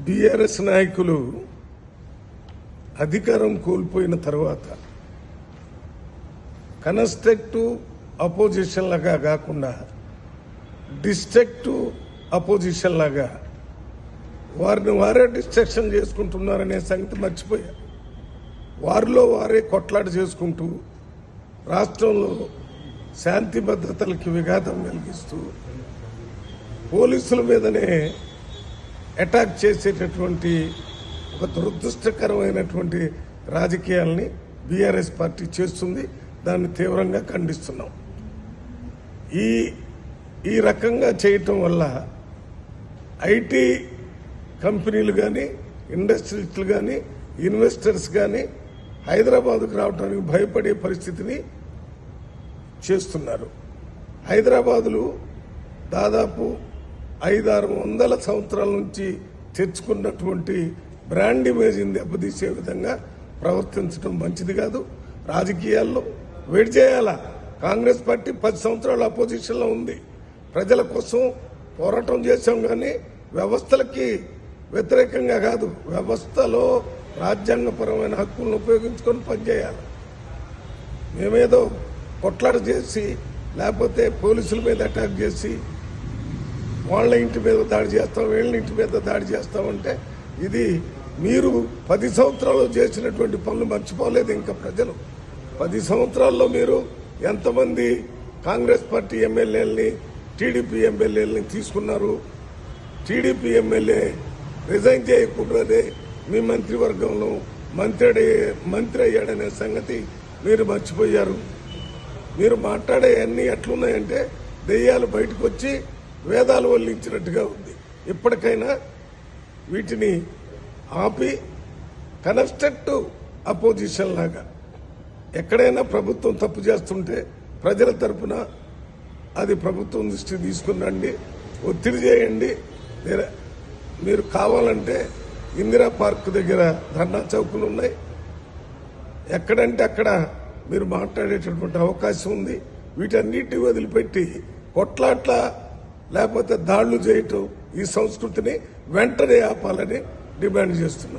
BRS నాయకులు అధికారం కోల్పోయిన తర్వాత కన్స్ట్రక్టివ్ అపోజిషన్ లాగా కాకుండా డిస్ట్రక్టివ్ అపోజిషన్ లాగా వారిని వారే డిస్ట్రక్షన్ చేసుకుంటున్నారనే సంగతి మర్చిపోయారు. వారిలో వారే కొట్లాట చేసుకుంటూ రాష్ట్రంలో శాంతి భద్రతలకి విఘాతం కలిగిస్తూ పోలీసుల మీదనే అటాక్ చేసేటటువంటి ఒక దురదృష్టకరమైనటువంటి రాజకీయాల్ని బీఆర్ఎస్ పార్టీ చేస్తుంది. దాన్ని తీవ్రంగా ఖండిస్తున్నాం. ఈ రకంగా చేయటం వల్ల ఐటీ కంపెనీలు కానీ ఇండస్ట్రీస్లు కానీ ఇన్వెస్టర్స్ కానీ హైదరాబాద్కు రావడానికి భయపడే పరిస్థితిని చేస్తున్నారు. హైదరాబాదులో దాదాపు 500-600 సంవత్సరాల నుంచి తెచ్చుకున్నటువంటి బ్రాండ్ ఇమేజ్ని దెబ్బతీసే విధంగా ప్రవర్తించడం మంచిది కాదు. రాజకీయాల్లో వేడి చేయాలా. కాంగ్రెస్ పార్టీ 10 సంవత్సరాల అపోజిషన్లో ఉంది. ప్రజల కోసం పోరాటం చేశాం, కానీ వ్యవస్థలకి వ్యతిరేకంగా కాదు. వ్యవస్థలో రాజ్యాంగపరమైన హక్కులను ఉపయోగించుకొని పనిచేయాలి. మేమేదో కొట్లాట చేసి లేకపోతే పోలీసుల మీద అటాక్ చేసి వాళ్ళ ఇంటి మీద దాడి చేస్తాం, వీళ్ళ ఇంటి మీద దాడి చేస్తామంటే ఇది మీరు 10 సంవత్సరాలు చేసినటువంటి పనులు మర్చిపోలేదు. ఇంకా ప్రజలు 10 సంవత్సరాల్లో మీరు ఎంతమంది కాంగ్రెస్ పార్టీ ఎమ్మెల్యేలని టీడీపీ ఎమ్మెల్యేలని తీసుకున్నారు. టీడీపీ ఎమ్మెల్యే రిజైన్ చేయకుండానే మీ మంత్రివర్గంలో మంత్రి అయ్యాడనే సంగతి మీరు మర్చిపోయారు. మీరు మాట్లాడే అన్ని ఎట్లున్నాయంటే దెయ్యాలు బయటకు వచ్చి వేదాలు వల్లించినట్టుగా ఉంది. ఇప్పటికైనా వీటిని ఆపి కన్స్ట్రక్టివ్ అపోజిషన్ లాగా ఎక్కడైనా ప్రభుత్వం తప్పు చేస్తుంటే ప్రజల తరపున అది ప్రభుత్వం దృష్టికి తీసుకురండి, ఒత్తిడి చేయండి. మీరు కావాలంటే ఇందిరా పార్క్ దగ్గర ధర్నా చౌకులు ఉన్నాయి, ఎక్కడంటే అక్కడ మీరు మాట్లాడేటటువంటి అవకాశం ఉంది. వీటన్నిటిని వదిలిపెట్టి కొట్లాట్ల లేకపోతే దాడులు చేయటం ఈ సంస్కృతిని వెంటనే ఆపాలని డిమాండ్ చేస్తున్నాం.